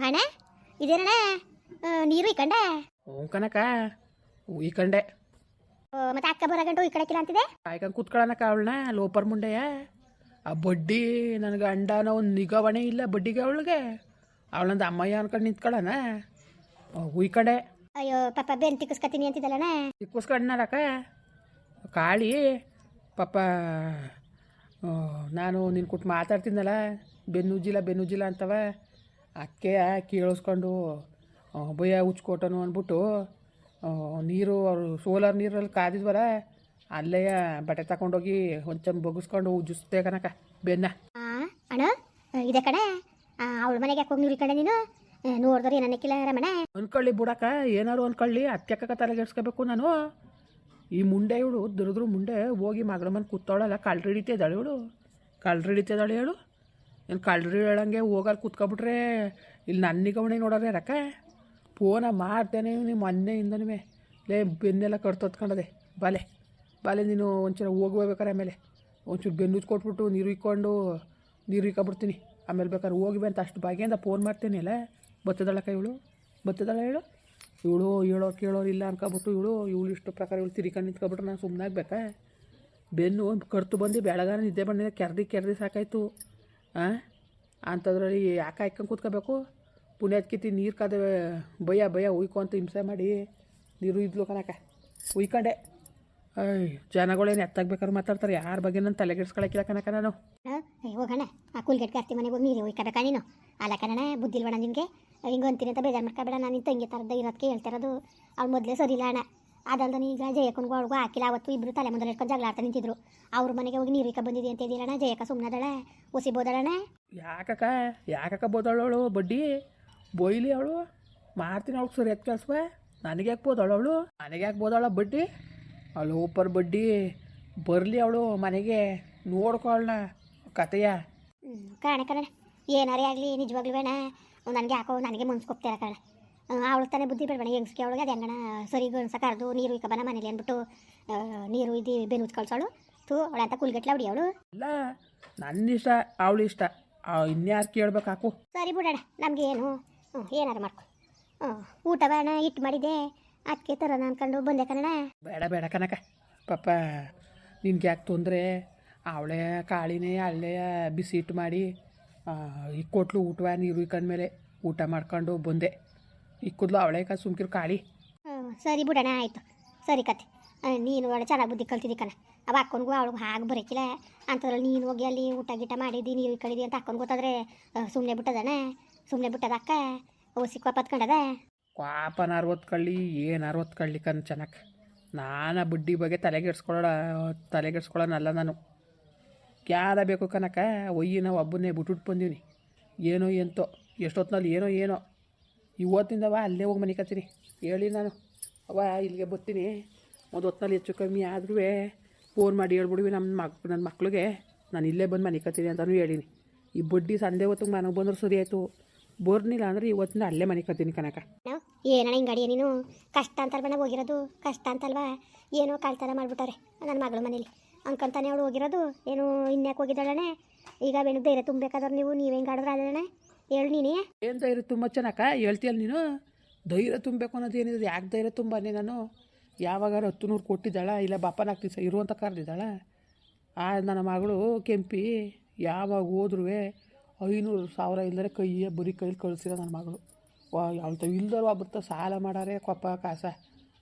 ಅಣ್ಣ ಇದೇನಣ್ಣ ನೀರು ಇಕ್ಕಂಡ ಹ್ಞೂ ಕನಕ ಉಯ್ಕಂಡೆ ಮತ್ತೆ ಅಕ್ಕ ಬರಗಂಟು ಇಕ್ಕಡಕ್ಕಿಲ್ಲ ಅಂತಿದೆ ಕಾಯ್ಕೊಂಡು ಕೂತ್ಕೊಳ್ಳೋಣಕ್ಕ ಅವಳನ್ನ ಲೋಪರ್ ಮುಂಡೆಯ ಆ ಬಡ್ಡಿ ನನಗೆ ಅಂಡನ ಒಂದು ನಿಗಾವಣೆ ಇಲ್ಲ ಬಡ್ಡಿಗೆ ಅವಳಿಗೆ ಅವಳಂದು ಅಮ್ಮಯ್ಯ ಅನ್ಕೊಂಡು ನಿಂತ್ಕೊಳ್ಳೋಣ ಉಯ್ಕಂಡೆ ಅಯ್ಯೋ ಪಾಪ ಬೆನ್ ತಿಕ್ಕಿಸ್ಕತೀನಿ ಅಂತಿದ್ದಲ್ಲಣ್ಣ ತಿಕ್ಕಿಸ್ಕೊಂಡ್ನಕ್ಕ ಕಾಳಿ ಪಾಪ ನಾನು ನಿನ್ನ ಕುಟ್ಟು ಮಾತಾಡ್ತೀನಲ್ಲ ಬೆನ್ನುಜ್ಜಿಲ್ಲ ಅಂತವ ಅಕ್ಕೆ ಕೇಳಿಸ್ಕೊಂಡು ಭಯ ಉಚ್ಕೊಟನು ಅಂದ್ಬಿಟ್ಟು ನೀರು ಅವರು ಸೋಲಾರ್ ನೀರಲ್ಲಿ ಕಾದಿದ್ವರ ಅಲ್ಲೇ ಬಟ್ಟೆ ತಗೊಂಡೋಗಿ ಒಂಚಮ್ ಬಗ್ಗಿಸ್ಕೊಂಡು ಉಜ್ಜಿಸ್ದೆ ಕನಕ ಬೆನ್ನ ಅಣ್ಣ ಇದೆ ಕಡೆ ಅವಳ ಮನೆಗೆ ಯಾಕೆ ಹೋಗಿ ನೀರು ಇಕ್ಕಂಡೆ ನೀನು ನೋಡಿದ್ರೆ ಏನಕ್ಕಿಲ್ಲ ರಮಣ ಅನ್ಕೊಳ್ಳಿ ಬಿಡಕ್ಕ ಏನಾರು ಅನ್ಕೊಳ್ಳಿ ಅತ್ಯಕ್ಕ ತಲೆಗೆಡ್ಸ್ಕೋಬೇಕು ನಾನು ಈ ಮುಂಡೆ ಇವಳು ದುರಿದ್ರು ಮುಂಡೆ ಹೋಗಿ ಮಗಳ ಮನೆ ಕೂತವಳಲ್ಲ ಕಳ್ರು ಹಿಡಿತಿದ್ದಾಳೆ ಹೇಳು ಏನು ಕಳ್ರು ಹೇಳಂಗೆ ಹೋಗಲ್ಲಿ ಕೂತ್ಕೊಬಿಟ್ರೆ ಇಲ್ಲಿ ನನ್ನಿಗವಣೆ ನೋಡೋರೆ ರಕ್ಕ ಫೋನ ಮಾಡ್ತೇನೆ ನೀವು ಮೊನ್ನೆಯಿಂದನೂ ಲೇ ಬೆನ್ನೆಲ್ಲ ಕಟ್ತೊತ್ಕೊಂಡದೆ ಬಾಲೆ ನೀನು ಒಂಚೂರು ಹೋಗ್ಬೇಕಾರೆ ಆಮೇಲೆ ಒಂಚೂರು ಬೆನ್ನುಜ್ ಕೊಟ್ಬಿಟ್ಟು ನೀರು ಇಕ್ಕೊಬಿಡ್ತೀನಿ ಆಮೇಲೆ ಬೇಕಾದ್ರೆ ಹೋಗಿ ಅಂತ ಅಷ್ಟು ಭಾಗ್ಯದಿಂದ ಫೋನ್ ಮಾಡ್ತೀನಿ ಅಲ್ಲ ಬತ್ತದಳಕ್ಕ ಬತ್ತದಳ ಇವಳು ಕೇಳೋರು ಇಲ್ಲ ಅನ್ಕೊಬಿಟ್ಟು ಇವಳು ಇಷ್ಟು ಪ್ರಕಾರ ಇವಳು ತಿರ್ಕೊಂಡು ನಿಂತ್ಕೊಬಿಟ್ರೆ ನಾನು ಸುಮ್ಮನೆ ಆಗ್ಬೇಕಾ ಬೆನ್ನು ಕಡ್ತು ಬಂದು ಬೆಳಗಾನ ನಿದ್ದೆ ಬಂದಿದೆ ಕೆರ್ದಿ ಸಾಕಾಯ್ತು ಅಂಥದ್ರಲ್ಲಿ ಯಾಕೆ ಹಾಕ್ಕೊಂಡು ಕೂತ್ಕೋಬೇಕು ಪುಣ್ಯದ್ಕಿತ್ತಿ ನೀರು ಕಾದ ಭಯ ಉಯ್ಕೊ ಅಂತ ಹಿಂಸೆ ಮಾಡಿ ನೀರು ಇದ್ಲು ಕನಕ ಉಯ್ಕೊಂಡೆ ಜನಗಳೇನು ಎತ್ತಾಗಬೇಕಾದ್ರೆ ಮಾತಾಡ್ತಾರೆ ಯಾರ ಬಗ್ಗೆ ನಾನು ತಲೆಗೆಡ್ಸ್ಕೊಳಕ್ಕಿಲ್ಲ ಕನಕ ನಾನು ಹೋಗೋಣ ಆ ಕೂಲ್ಗೆಟ್ಗೆ ಅರ್ತಿ ಮನೆಗೆ ಹೋಗಿ ನೀರು ಉಯ್ಕೋಬೇಕಾ ನೀನು ಅಲ್ಲ ಕಣ ಬುದ್ಧಿಲ್ವಣ ನಿನಗೆ ಹಿಂಗೆ ಅಂತೀನಿ ಅಂತ ಬೇಜಾರು ಮಾಡ್ಕೊಬೇಡ ನಾನು ನಿನ್ನ ತಂಗಿ ಥರದ ಇರೋದಕ್ಕೆ ಹೇಳ್ತಿರೋದು ಅವ್ಳು ಮೊದಲೇ ಸರಿ ಇಲ್ಲ ಅಣ್ಣ ಅದಲ್ದ ಈಗ ಜಯಕ್ಕನಿಗೂ ಅವ್ಳಿಗೂ ಹಾಕಿಲ್ಲ ಅವತ್ತು ಇಬ್ಬರು ತಲೆ ಮುಂದೆ ಇಟ್ಕೊಂಡು ಜಗಳ ಆಡ್ತಾ ನಿಂತಿದ್ರು ಅವ್ರ ಮನೆಗೆ ಹೋಗಿ ನೀರು ಇಕ್ಕ ಬಂದಿದೆ ಅಂತ ಇದ್ದಿಲ್ಲಣ್ಣ ಜಯಕ್ಕ ಸುಮ್ಮನದಳ ಒಸಿಬೋದಳಣ್ಣ ಯಾಕಕ್ಕ ಬೋದಳವಳು ಬಡ್ಡಿ ಬೊಯ್ಲಿ ಅವಳು ಮಾಡ್ತೀನಿ ಅವಳು ಸರಿ ಎತ್ತು ಕೆಲಸ ನನಗೆ ಯಾಕೆ ಬೋದಳು ನನಗೆ ಯಾಕೆ ಬೋದಳ ಬಡ್ಡಿ ಅವಳು ಓಪರ್ ಬಡ್ಡಿ ಬರಲಿ ಅವಳು ಮನೆಗೆ ನೋಡ್ಕೊಳ್ಳ ಕತೆಯ ಕಣ ಏನಾರೇ ಆಗಲಿ ನಿಜವಾಗ್ಲೂ ಬೇಡ ನನಗೆ ಯಾಕೋ ನನಗೆ ಮುನ್ಸ್ಕೊಪ್ತೀರ ಕಣ ಅವಳು ತಾನೇ ಬುದ್ಧಿ ಬೇಡಬೇಡ ಹೆಂಗ್ಸ್ಗೆ ಅವಳಿಗೆ ಅದು ಹೆಂಗಣ ಸರಿ ಗಣಸ ಕರೆದು ನೀರು ಇಕ್ಕಬನ ಮನೇಲಿ ಅಂದ್ಬಿಟ್ಟು ನೀರು ಇದು ಬೆನ್ನು ಉಚ್ಕೊಳ್ಸೋಳು ಅವಳಂತ ಕೂಲ್ಗಟ್ಲ ಹೊಡಿ ಅವಳು ಇಲ್ಲ ನನ್ನ ಇಷ್ಟ ಅವಳು ಇಷ್ಟ ಇನ್ಯಾರು ಕೇಳ್ಬೇಕು ಹಾಕು ಸರಿ ಬಿಡೋಣ ನಮಗೆ ಏನು ಏನಾರು ಮಾಡ್ಕೊ ಊಟ ಬೇಡ ಇಟ್ಟು ಮಾಡಿದೆ ಅದಕ್ಕೆ ತರೋಣ ಅನ್ಕೊಂಡು ಬಂದೆ ಕನ್ನಡ ಬೇಡ ಕನಕ ಪಾಪ ನಿನ್ಗೆ ಯಾಕೆ ತೊಂದರೆ ಅವಳೇ ಕಾಳಿನೇ ಅಲ್ಲೇ ಬಿಸಿ ಇಟ್ಟು ಮಾಡಿ ಕೊಟ್ಲು ಊಟವ ನೀರು ಇಕ್ಕಂಡ್ಮೇಲೆ ಊಟ ಮಾಡ್ಕೊಂಡು ಬಂದೆ ಇಕ್ಕದ್ಲು ಅವಳೇ ಸುಮ್ಕಿರು ಕಾಳಿ ಸರಿ ಬಿಡೋಣ ಆಯಿತು ಸರಿ ಕತೆ ನೀನು ಒಳ್ಳೆ ಚೆನ್ನಾಗಿ ಬುದ್ಧಿ ಕಲ್ತಿದ್ದಿ ಕಣ ಅವ ಅಕ್ಕನಿಗೂ ಅವಳಿಗೂ ಹಾಗೆ ಬರೋಕ್ಕಿಲ್ಲ ಅಂಥದ್ರಲ್ಲಿ ನೀನು ಹೋಗಿ ಅಲ್ಲಿ ಊಟ ಗೀಟ ಮಾಡಿದ್ದಿ ನೀರು ಇಕ್ಕಳಿದಿ ಅಂತ ಅಕ್ಕನ ಗೊತ್ತಾದ್ರೆ ಸುಮ್ಮನೆ ಬಿಟ್ಟದ ಅಕ್ಕ ಓಸಿ ಕೋಪ ಹತ್ಕೊಂಡದ ಕ್ವಾಪನ 60 ಕಳ್ಳಿ ಏನು 60 ಕಳ್ಳಿ ಕಣ್ ಚೆನ್ನಾಗಿ ನಾನು ಆ ಬಡ್ಡಿ ಬಗ್ಗೆ ತಲೆಗೆಡ್ಸ್ಕೊಳ್ಳೋನಲ್ಲ ನಾನು ಕ್ಯಾರ ಬೇಕು ಕನಕ ಒಯ್ಯಿ ನಾವು ಒಬ್ಬನೇ ಬಿಟ್ಬಿಟ್ಟು ಬಂದೀವಿ ಏನೋ ಎಂತೋ ಎಷ್ಟೊತ್ತಿನಲ್ಲಿ ಏನೋ ಇವತ್ತಿಂದವ ಅಲ್ಲೇ ಹೋಗಿ ಮನೆ ಕತ್ತೀನಿ ಹೇಳಿ ನಾನು ಇಲ್ಲಿಗೆ ಬರ್ತೀನಿ ಒಂದು ಹೊತ್ತಿನಲ್ಲಿ ಹೆಚ್ಚು ಕಮ್ಮಿ ಆದ್ರೂ ಫೋನ್ ಮಾಡಿ ಹೇಳ್ಬಿಡ್ವಿ ನನ್ನ ಮಕ್ಳಿಗೆ ನಾನು ಇಲ್ಲೇ ಬಂದು ಮನೆ ಕತ್ತೀನಿ ಅಂತಲೂ ಹೇಳಿನಿ ಈ ಬಡ್ಡಿ ಸಂಡೆ ಹೊತ್ತಿಗೆ ಮನೆಗೆ ಬಂದ್ರೆ ಸರಿ ಆಯಿತು ಬರ್ನಿಲ್ಲ ಅಂದರೆ ಇವತ್ತಿಂದ ಅಲ್ಲೇ ಮನೆ ಕತ್ತೀನಿ ಕನಕ ಏನಣ್ಣ ಹಿಂಗಡಿಯ ನೀನು ಕಷ್ಟ ಅಂತಲ್ವಣ್ಣ ಹೋಗಿರೋದು ಕಷ್ಟ ಅಂತಲ್ವಾ ಏನೋ ಕಾಳ್ತಾರ ಮಾಡಿಬಿಟ್ಟವ್ರೆ ನನ್ನ ಮಗಳ ಮನೇಲಿ ಅಂಕಂತಾನೆ ಅವಳು ಹೋಗಿರೋದು ಏನು ಇನ್ಯಾಕೆ ಹೋಗಿದ್ದಾಳಣ್ಣ ಈಗ ಬೇನು ಧೈರ್ಯ ತುಂಬಬೇಕಾದ್ರೆ ನೀವೇ ಹಿಂಗೆ ಆಡಿದ್ರೆ ಅದಣ್ಣ ಹೇಳು ನೀನೇ ಏನು ಧೈರ್ಯ ತುಂಬ ಚೆನ್ನಾಕ ಹೇಳ್ತೀಯಲ್ಲ ನೀನು ಧೈರ್ಯ ತುಂಬಬೇಕು ಅನ್ನೋದು ಏನಿದೆ ಯಾಕೆ ಧೈರ್ಯ ತುಂಬಾನೆ ನಾನು ಯಾವಾಗಾರು 10 ಕೊಟ್ಟಿದ್ದಾಳ ಇಲ್ಲ ಬಾಪನಾಗ್ತಿ ಇರುವಂತ ಕರೆದಿದ್ದಾಳ ನನ್ನ ಮಗಳು ಕೆಂಪಿ ಯಾವಾಗ ಹೋದ್ರೂ 500,000 ಇಲ್ಲದ್ರೆ ಬರೀ ಕೈಲಿ ಕಳಿಸಿರೋ ನನ್ನ ಮಗಳು ಅವಳು ಇಲ್ದರು ಒಬ್ಬತ್ತ ಸಾಲ ಮಾಡಾರೆ ಕೊಪ್ಪ ಕಾಸ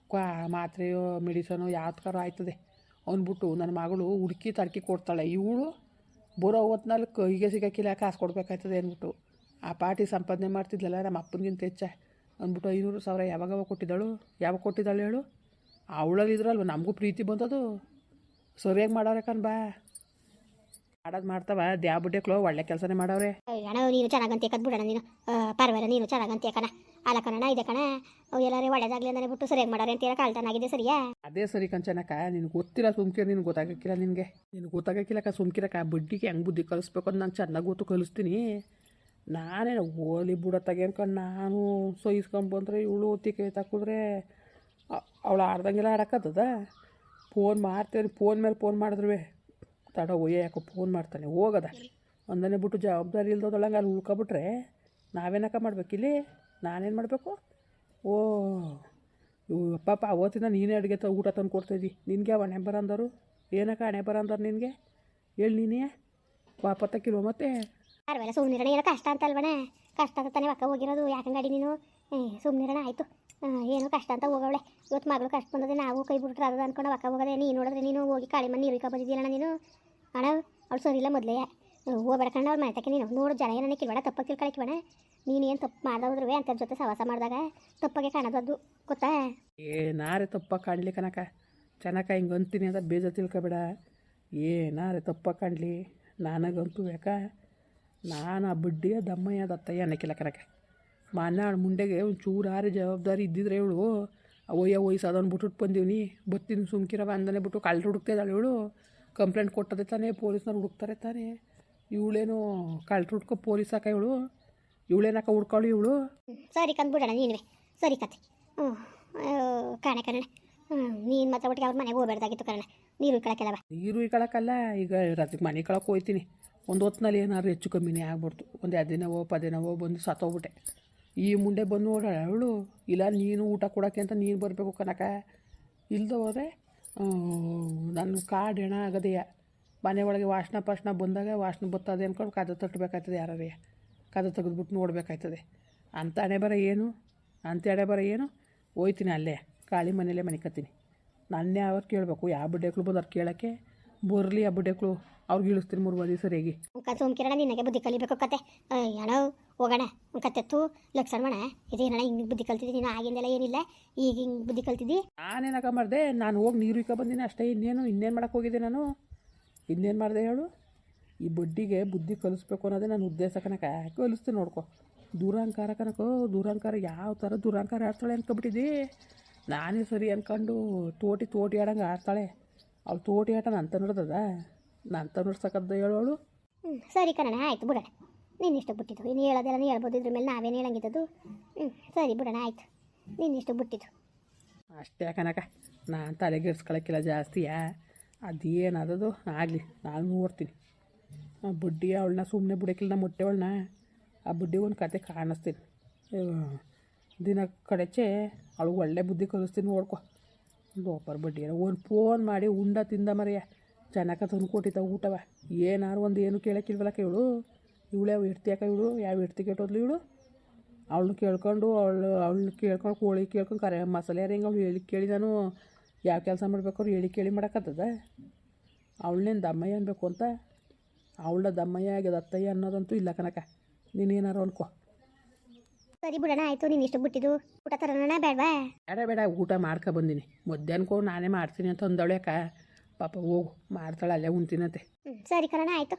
ಮಾತ್ರೆಯೋ ಮೆಡಿಸನೋ ಯಾವ್ದಕ್ಕಾರು ಆಯ್ತದೆ ಅಂದ್ಬಿಟ್ಟು ನನ್ನ ಮಗಳು ಹುಡುಕಿ ತರ್ಕಿ ಕೊಡ್ತಾಳೆ ಇವಳು ಬರೋ ಹೊತ್ನಲ್ಲಿ ಕೈಗೆ ಸಿಗೋಕ್ಕಿಲ್ಲ ಕಾಸು ಕೊಡ್ಬೇಕಾಯ್ತದೆ ಅಂದ್ಬಿಟ್ಟು ಆ ಪಾರ್ಟಿ ಸಂಪಾದನೆ ಮಾಡ್ತಿದ್ಲಲ್ಲ ನಮ್ಮ ಅಪ್ಪನಿಗಿಂತ ಹೆಚ್ಚ ಅಂದ್ಬಿಟ್ಟು 500,000 ಯಾವಾಗ ಕೊಟ್ಟಿದ್ದಾಳೆ ಹೇಳು ಅವಳಲ್ಲಿ ಇದ್ರಲ್ವ ನಮಗೂ ಪ್ರೀತಿ ಬಂದದು ಸರಿಯಾಗಿ ಮಾಡವ್ರೆ ಬಾ ಮಾಡೋದು ಮಾಡ್ತಾವ ದ್ಯಾ ಬುಡ್ಡೆಕ್ಳು ಒಳ್ಳೆ ಕೆಲಸನೇ ಮಾಡವ್ರೆ ಅಣ್ಣ ನೀನು ಚೆನ್ನಾಗಂತ ಕದ್ ಬಿಡೋಣ ನೀನು ಪರವಾಗಿಲ್ಲ ನೀನು ಚೆನ್ನಾಗಂತ ಕಣ ಅಲ್ಲ ಕಣ ಇದೆ ಕಣ ಎಲ್ಲರೂ ಒಳ್ಳೇದಾಗ್ಲಿ ಅಂತಾನೆ ಬಿಟ್ಟು ಸರಿಯಾಗಿ ಮಾಡೋರೆ ಅಂತ ಕಾಳ್ತಾನಾಗಿದೆ ಸರಿಯಾ ಅದೇ ಸರಿ ಕಂಚನಕ ನಿನ್ಗೆ ಗೊತ್ತಿಲ್ಲ ಸುಮ್ಕಿರ ನಿನ್ಗೆ ಗೊತ್ತಾಗಕ್ಕಿಲ್ಲ ನಿನಗೆ ಗೊತ್ತಾಗಕ್ಕಿಲ್ಲಕ್ಕ ಸುಮ್ಕಿರಕ್ಕ ಬಡ್ಡಿಗೆ ಹೆಂಗೆ ಬುದ್ಧಿ ಕಲಿಸ್ಬೇಕು ಅಂತ ನಾನು ಚೆನ್ನಾಗಿ ಗೊತ್ತು ಕಲಿಸ್ತೀನಿ ನಾನೇನು ಹೋಲಿ ಬಿಡತ್ತಾಗೆ ಅನ್ಕೊಂಡು ನಾನು ಸಹಿಸ್ಕೊಂಡು ಬಂದರೆ ಇವಳು ಒತ್ತಿಗೆ ತಕ್ಕಿದ್ರೆ ಅವಳು ಆಡ್ದಂಗೆಲ್ಲ ಆಡಕ್ಕತ್ತದ ಫೋನ್ ಮಾಡ್ತೇನೆ ಫೋನ್ ಮೇಲೆ ಫೋನ್ ಮಾಡಿದ್ರು ತಡ ಒಯ್ಯ ಯಾಕೋ ಫೋನ್ ಮಾಡ್ತಾನೆ ಹೋಗದ ಒಂದನೇ ಬಿಟ್ಟು ಜವಾಬ್ದಾರಿ ಇಲ್ದೋದೊಳಗೆ ಅಲ್ಲಿ ಉಳ್ಕೊಬಿಟ್ರೆ ನಾವೇನಕ್ಕ ಮಾಡ್ಬೇಕಿಲ್ಲಿ? ನಾನೇನು ಮಾಡಬೇಕು? ಓ ಪಾಪ ಅವತ್ತಿನ ನೀನೇ ಅಡುಗೆ ಊಟ ತಂದು ಕೊಡ್ತಾಯಿದ್ದಿ. ನಿನಗೆ ಯಾವ ಹಣೆ ಬರ ಅಂದರು? ಏನಕ್ಕ ಹಣೆ ಬರ ಅಂದರು ನಿನಗೆ? ಹೇಳಿ ನೀನೇ ವಾಪತ್ತಕ್ಕಿಲ್ವ ಮತ್ತೆ? ಅರ್ವೆಲ್ಲ ಸುಮ್ಮನಿರೋಣ, ಏನೋ ಕಷ್ಟ ಅಂತ ಅಲ್ವಣ? ಕಷ್ಟ ಅಂತ ತಾನೇ ಅಕ್ಕ ಹೋಗಿರೋದು. ಯಾಕಂಗಾಡಿ ನೀನು ಸುಮ್ಮನಿರೋಣ ಆಯಿತು. ಏನೋ ಕಷ್ಟ ಅಂತ ಹೋಗವಳೆ. ಇವತ್ತು ಮಗಳು ಕಷ್ಟ ಬಂದದೆ, ನಾವು ಕೈ ಬಿಟ್ರೆ ಅದು ಅನ್ಕೊಂಡು ಅಕ್ಕ ಹೋಗೋದೆ. ನೀನು ನೋಡಿದ್ರೆ ನೀನು ಹೋಗಿ ಕಾಳಿ ಮನೆ ನೀರು ಬಂದಿದ್ದೀರಣ್ಣ ನೀನು. ಅಣ್ಣ ಅವ್ಳು ಸರಿ ಇಲ್ಲ ಮೊದಲೇ. ಹೋಗ್ಬೇಡ ಕಣ್ಣ ಅವ್ರ ಮನೆ ತಕ್ಕೆ. ನೀನು ನೋಡು ಜನ ಏನನ್ನ ಕಿಲ್ಬೇಡ, ತಪ್ಪಾಗಿ ತಿಳ್ಕೊಳಕ್ಕಿಬೇಡ. ನೀನು ಏನು ತಪ್ಪು ಮಾಡಿದ್ರೂ ಅಂಥವ್ರ ಜೊತೆ ಸವಾಸ ಮಾಡಿದಾಗ ತಪ್ಪಾಗೆ ಕಾಣೋದು ಅದು, ಗೊತ್ತಾ? ಏನಾರೆ ತಪ್ಪಾಗಿ ಕಾಣಲಿ ಕನಕ. ಚೆನ್ನಕ ಹಿಂಗೆ ಅಂತೀನಿ ಅಂತ ಬೇಜ ತಿಳ್ಕೊಬೇಡ. ಏನಾರೆ ತಪ್ಪಾಗಿ ಕಾಣಲಿ ನನಗಂತೂ ಯಾಕ ನಾನು ಆ ಬಡ್ಡಿಯ ದಮ್ಮಯ್ಯ ದತ್ತಯ್ಯ ಅನ್ನಕ್ಕಿಲ್ಲ ಕನಕ. ಮಾನ್ಯ ಮುಂಡೆಗೆ ಒಂದು ಚೂರಾರಿ ಜವಾಬ್ದಾರಿ ಇದ್ದಿದ್ರೆ ಇವಳು ಒಯ್ಸು ಅದನ್ನು ಬಿಟ್ಬಿಟ್ಟು ಬಂದೀವಿ ಬತ್ತೀನಿ ಸುಮ್ಕಿರವ ಅಂದನೆ ಬಿಟ್ಟು ಕಳ್ಳರು ಹುಡುಕ್ತಿದ್ದಾಳೆ ಇವಳು. ಕಂಪ್ಲೇಂಟ್ ಕೊಟ್ಟದೆ ತಾನೇ, ಪೊಲೀಸ್ನವ್ರು ಹುಡುಕ್ತಾರೆ ತಾನೇ. ಇವಳೇನು ಕಳ್ಳರು ಹುಡ್ಕೊ ಪೊಲೀಸ್ ಹಾಕ ಇವಳೇನಾಕ ಹುಡ್ಕೊಳ್ಳಿ ಇವಳು. ಸರಿ ಕಂದ್ಬಿಡೋಣ ನೀನುವೆ, ಸರಿ ಕತೆ. ಕಾಣೆ ಕಣ. ನೀನು ಮಾತ್ರ ಒಟ್ಟಿಗೆ ಅವ್ರ ಮನೆಗೆ ಹೋಗ್ಬೇಡ್ದಾಗಿತ್ತು ಕಣ. ನೀರು ಇಕ್ಕಳಕ್ಕೆಲ್ಲವ. ನೀರು ಇಕ್ಕಳಕ್ಕಲ್ಲ, ಈಗ ರಾತ್ರಿಗೆ ಮನೆ ಕಳಕ್ಕೆ ಹೋಗ್ತೀನಿ. ಒಂದು ಹೊತ್ತಿನಲ್ಲಿ ಏನಾದ್ರು ಹೆಚ್ಚು ಕಮ್ಮಿನೇ ಆಗ್ಬಿಡ್ತು. ಒಂದು 2 ದಿನವೋ 10 ದಿನವೋ ಬಂದು ಸತ್ತೋಗ್ಬಿಟ್ಟೆ. ಈ ಮುಂದೆ ಬಂದು ನೋಡೋಣ ಅವಳು. ಇಲ್ಲ ನೀನು ಊಟ ಕೊಡೋಕ್ಕೆ ಅಂತ ನೀನು ಬರಬೇಕು ಕನಕ. ಇಲ್ಲದೆ ಹೋದರೆ ನನ್ನ ಕಾಡು ಹೆಣ ಆಗದೆಯ. ಮನೆ ಒಳಗೆ ವಾಸನ ಬಂದಾಗ ವಾಸನೆ ಬರ್ತದೆ ಅಂದ್ಕೊಂಡು ಕದ ತಟ್ಟಬೇಕಾಯ್ತದೆ. ಯಾರೇ ಕದ ತೆಗೆದ್ಬಿಟ್ಟು ನೋಡಬೇಕಾಯ್ತದೆ. ಅಂಥ ಹಣೆ ಬರ ಏನು? ಅಂಥ ಹಣೆ ಬರ ಏನು? ಹೋಯ್ತೀನಿ ಅಲ್ಲೇ ಕಾಳಿ ಮನೆಯಲ್ಲೇ ಮನಿಕತ್ತೀನಿ. ನನ್ನೇ ಅವ್ರು ಕೇಳಬೇಕು. ಯಾವ ಬಡ್ಡೆಗಳು ಬಂದು ಅವ್ರು ಕೇಳೋಕ್ಕೆ ಬರಲಿ. ಆ ಬಡ್ಡೆಗಳು ಅವ್ರಿಗೆ ಇಳಿಸ್ತೀನಿ 3 ಮಂದಿ ಸರಿಯಾಗಿ. ಸೋಮ್ಕಿರಣ ನಿನಗೆ ಬುದ್ಧಿ ಕಲಿಬೇಕು ಕತೆ. ಏನೋ ಹೋಗೋಣ ಕತ್ತೆತ್ತು ಲಕ್ಷಣ ಮಾಡ. ಇದೇನಣ್ಣ ಹಿಂಗೆ ಬುದ್ಧಿ ಕಲ್ತಿದ್ದಿ ನೀನು? ಆಗಿಂದೆಲ್ಲ ಏನಿಲ್ಲ, ಈಗ ಹಿಂಗೆ ಬುದ್ಧಿ ಕಲ್ತಿದ್ದಿ. ನಾನೇನಾಗ ಮಾಡಿದೆ? ನಾನು ಹೋಗಿ ನೀರು ಇಕ್ಕ ಬಂದೀನಿ ಅಷ್ಟೇ. ಇನ್ನೇನು ಮಾಡೋಕ್ಕೆ ಹೋಗಿದ್ದೆ ನಾನು? ಇನ್ನೇನು ಮಾಡಿದೆ ಹೇಳು? ಈ ಬಡ್ಡಿಗೆ ಬುದ್ಧಿ ಕಲಿಸ್ಬೇಕು ಅನ್ನೋದೇ ನನ್ನ ಉದ್ದೇಶ ಕನಕ. ಕಲಿಸ್ತೀನಿ ನೋಡ್ಕೊ. ದುರಹಂಕಾರ ಕನಕೋ, ದುರಹಂಕಾರ. ಯಾವ ಥರ ದುರಹಂಕಾರ ಆಡ್ತಾಳೆ ಅನ್ಕೊಬಿಟ್ಟಿದ್ದಿ? ನಾನೇ ಸರಿ ಅಂದ್ಕೊಂಡು ತೋಟಿ ಆಡಂಗೆ ಆಡ್ತಾಳೆ. ಅವಳು ತೋಟಿ ಆಟ ನಂತ ನೋಡ್ದದ? ನಂತ ನೋಡ್ಸಕ್ಕದ್ದು ಹೇಳೋಳು. ಸರಿ ಕಣ ಆಯಿತು ಬಿಡೋಣ. ನೀನು ಇಷ್ಟು ಬಿಟ್ಟಿದ್ದು ಇನ್ನು ಹೇಳೋದೆಲ್ಲ ನೀನು ಹೇಳ್ಬೋದು. ಇದ್ರ ಮೇಲೆ ನಾವೇನು ಹೇಳಂಗಿದ್ದದು? ಸರಿ ಬಿಡೋಣ ಆಯಿತು. ನೀನು ಇಷ್ಟು ಬಿಟ್ಟಿದ್ದು ಅಷ್ಟೇ ಕನಕ. ನಾನು ತಲೆಗೆಡ್ಸ್ಕೊಳಕ್ಕಿಲ್ಲ ಜಾಸ್ತಿಯಾ. ಅದೇನದದು ಆಗಲಿ, ನಾನು ನೋಡ್ತೀನಿ. ಆ ಬಡ್ಡಿ ಅವಳನ್ನ ಸುಮ್ಮನೆ ಬಿಡೋಕ್ಕಿಲ್ಲ. ನಮ್ಮ ಹೊಟ್ಟೆವಳನ್ನ ಆ ಬಡ್ಡಿ ಒಂದು ಕತೆ ಕಾಣಿಸ್ತೀನಿ. ದಿನ ಕಡೆಚೆ ಅವಳು ಒಳ್ಳೆ ಬುದ್ಧಿ ಕಲಿಸ್ತೀನಿ ನೋಡ್ಕೊ. ಲೋಪರ್ ಬಡ್ಡಿ ಒಂದು ಫೋನ್ ಮಾಡಿ ಉಂಡ ತಿಂದ ಮರೆಯ ಚೆನ್ನಾಗ ತಂದು ಕೊಟ್ಟಿದ್ದ ಊಟವ. ಏನಾರು ಒಂದು ಏನು ಕೇಳೋಕ್ಕಿಲ್ವಲ್ಲಕ್ಕ ಇವಳು. ಇವಳೇ ಇಡ್ತಿಯಾಕ ಇವಳು? ಯಾವ ಇಡ್ತಿ ಕೆಟ್ಟೋದ್ಲು ಇವಳು? ಅವಳನ್ನ ಕೇಳ್ಕೊಂಡು ಅವಳನ್ನ ಕೇಳ್ಕೊಂಡು ಕೋಳಿ ಕೇಳ್ಕೊಂಡು ಮಸಾಲೆ ಯಾರು ಅವಳು ಹೇಳಿ ಕೇಳಿ ನಾನು ಯಾವ ಕೆಲಸ ಮಾಡ್ಬೇಕಾದ್ರು ಹೇಳಿ ಕೇಳಿ ಮಾಡೋಕ್ಕತ್ತದ? ಅವಳನ್ನೇನು ದಮ್ಮಯ್ಯ ಅನ್ಬೇಕು ಅಂತ? ಅವಳ ದಮ್ಮಯ್ಯ ಆಗ್ಯದ ಅತ್ತಯ್ಯ ಅನ್ನೋದಂತೂ ಇಲ್ಲ ಕನಕ. ನೀನೇನಾರು ಅನ್ಕೋ. ಸರಿ ಬಿಡೋಣ ಆಯಿತು. ನೀನು ಇಷ್ಟು ಬಿಟ್ಟಿದ್ದು ಊಟ ತರೋಣ ಬೇಡವಾ? ಬೇಡ ಊಟ ಮಾಡ್ಕೊಬಂದಿನಿ. ಮಧ್ಯಾಹ್ನಕ್ಕೋ ನಾನೇ ಮಾಡ್ತೀನಿ ಅಂತ ಅಂದವಳೆ ಅಕ್ಕ. ಪಾಪ ಹೋಗು ಮಾಡ್ತಾಳೆ, ಅಲ್ಲೇ ಉಣ್ತೀನಂತೆ. ಸರಿ ಕರೋಣ ಆಯಿತು.